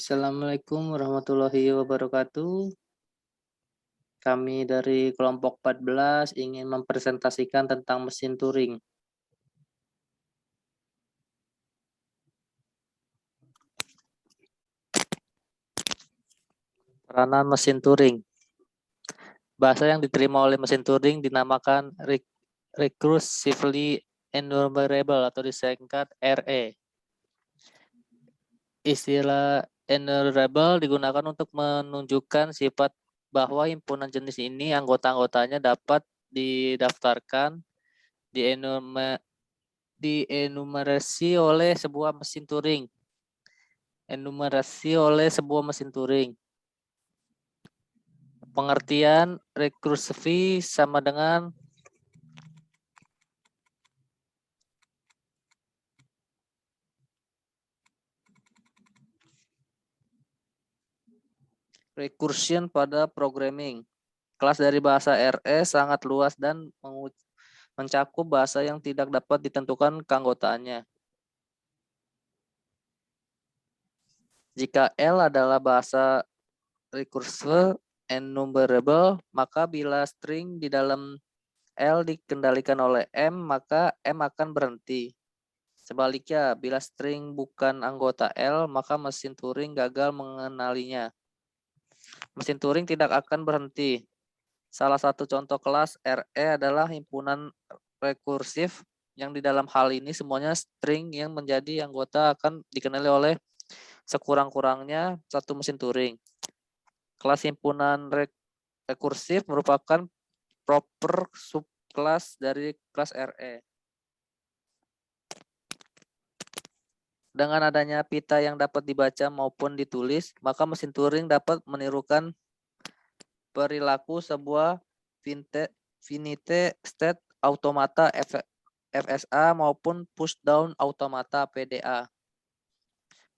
Assalamualaikum warahmatullahi wabarakatuh. Kami dari kelompok 14 ingin mempresentasikan tentang mesin Turing. Peranan mesin Turing. Bahasa yang diterima oleh mesin Turing dinamakan Recursively Enumerable atau disingkat RE. Istilah enumerable digunakan untuk menunjukkan sifat bahwa himpunan jenis ini anggota-anggotanya dapat didaftarkan dienumerasi oleh sebuah mesin Turing. Enumerasi oleh sebuah mesin Turing. Pengertian rekursivi sama dengan recursion pada programming. Kelas dari bahasa RE sangat luas dan mencakup bahasa yang tidak dapat ditentukan keanggotaannya. Jika L adalah bahasa recursive enumerable, maka bila string di dalam L dikendalikan oleh M, maka M akan berhenti. Sebaliknya, bila string bukan anggota L, maka mesin Turing gagal mengenalinya. Mesin Turing tidak akan berhenti. Salah satu contoh kelas RE adalah himpunan rekursif yang di dalam hal ini semuanya string yang menjadi anggota akan dikenali oleh sekurang-kurangnya satu mesin Turing. Kelas himpunan rekursif merupakan proper subkelas dari kelas RE. Dengan adanya pita yang dapat dibaca maupun ditulis, maka mesin Turing dapat menirukan perilaku sebuah finite state automata FSA maupun push down automata PDA.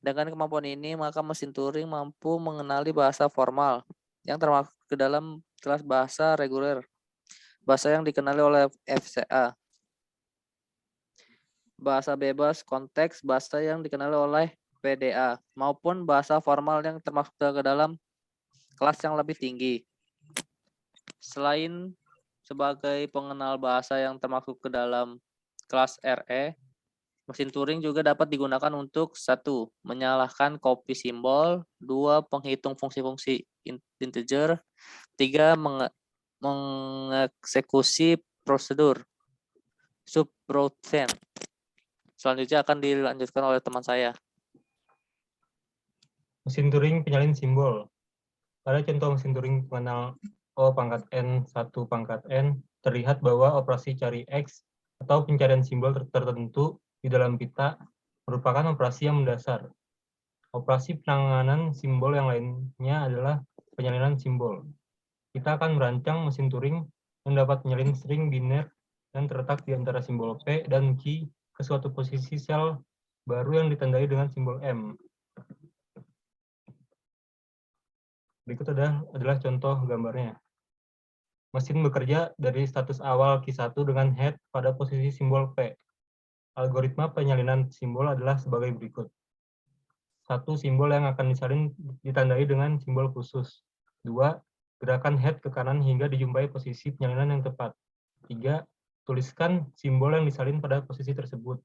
Dengan kemampuan ini, maka mesin Turing mampu mengenali bahasa formal yang termasuk ke dalam kelas bahasa reguler, bahasa yang dikenali oleh FCA. Bahasa bebas konteks, bahasa yang dikenali oleh PDA, maupun bahasa formal yang termasuk ke dalam kelas yang lebih tinggi. Selain sebagai pengenal bahasa yang termasuk ke dalam kelas RE, mesin Turing juga dapat digunakan untuk 1. Menyalahkan copy simbol, 2. Penghitung fungsi-fungsi integer, 3. Mengeksekusi prosedur subroutine. Selanjutnya akan dilanjutkan oleh teman saya. Mesin Turing penyalin simbol. Pada contoh mesin Turing pengenal O pangkat N 1 pangkat N, terlihat bahwa operasi cari X atau pencarian simbol tertentu di dalam pita merupakan operasi yang mendasar. Operasi penanganan simbol yang lainnya adalah penyalinan simbol. Kita akan merancang mesin Turing yang dapat menyalin string biner yang terletak di antara simbol P dan Q ke suatu posisi sel baru yang ditandai dengan simbol M. Berikut adalah contoh gambarnya. Mesin bekerja dari status awal Q1 dengan head pada posisi simbol P. Algoritma penyalinan simbol adalah sebagai berikut. 1. Simbol yang akan disalin ditandai dengan simbol khusus. 2. Gerakan head ke kanan hingga dijumpai posisi penyalinan yang tepat. 3. Tuliskan simbol yang disalin pada posisi tersebut.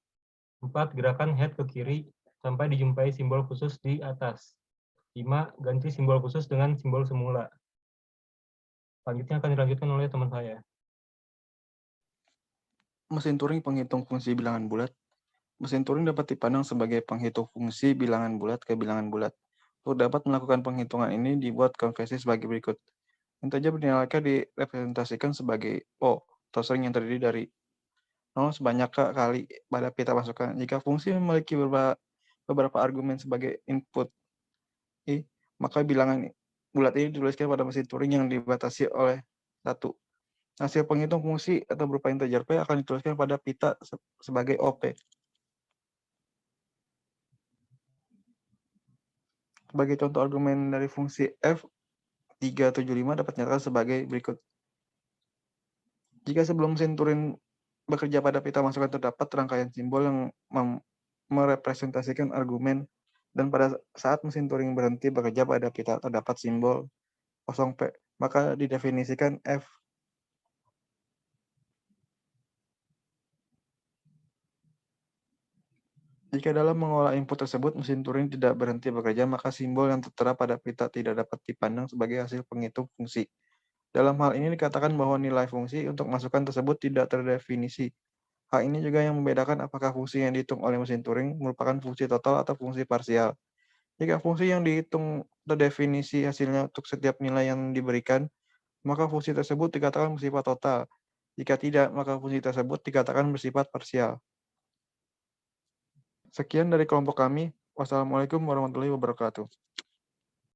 4. Gerakan head ke kiri sampai dijumpai simbol khusus di atas. 5. Ganti simbol khusus dengan simbol semula. Selanjutnya akan dilanjutkan oleh teman saya. Mesin Turing penghitung fungsi bilangan bulat. Mesin Turing dapat dipandang sebagai penghitung fungsi bilangan bulat ke bilangan bulat. Untuk dapat melakukan penghitungan ini dibuat konvensi sebagai berikut. Integer bernilai direpresentasikan sebagai O, atau string yang terdiri dari 0 sebanyak kali pada pita masukan. Jika fungsi memiliki beberapa argumen sebagai input I, maka bilangan bulat ini dituliskan pada mesin Turing yang dibatasi oleh 1. Hasil penghitung fungsi atau berupa integer P akan dituliskan pada pita sebagai OP. Sebagai contoh argumen dari fungsi F, 375 dapat dinyatakan sebagai berikut. Jika sebelum mesin Turing bekerja pada pita masukan terdapat rangkaian simbol yang merepresentasikan argumen Dan pada saat mesin Turing berhenti bekerja pada pita terdapat simbol 0P, maka didefinisikan F. Jika dalam mengolah input tersebut mesin Turing tidak berhenti bekerja, maka simbol yang tertera pada pita tidak dapat dipandang sebagai hasil penghitung fungsi. Dalam hal ini dikatakan bahwa nilai fungsi untuk masukan tersebut tidak terdefinisi. Hal ini juga yang membedakan apakah fungsi yang dihitung oleh mesin Turing merupakan fungsi total atau fungsi parsial. Jika fungsi yang dihitung terdefinisi hasilnya untuk setiap nilai yang diberikan, maka fungsi tersebut dikatakan bersifat total. Jika tidak, maka fungsi tersebut dikatakan bersifat parsial. Sekian dari kelompok kami. Wassalamualaikum warahmatullahi wabarakatuh.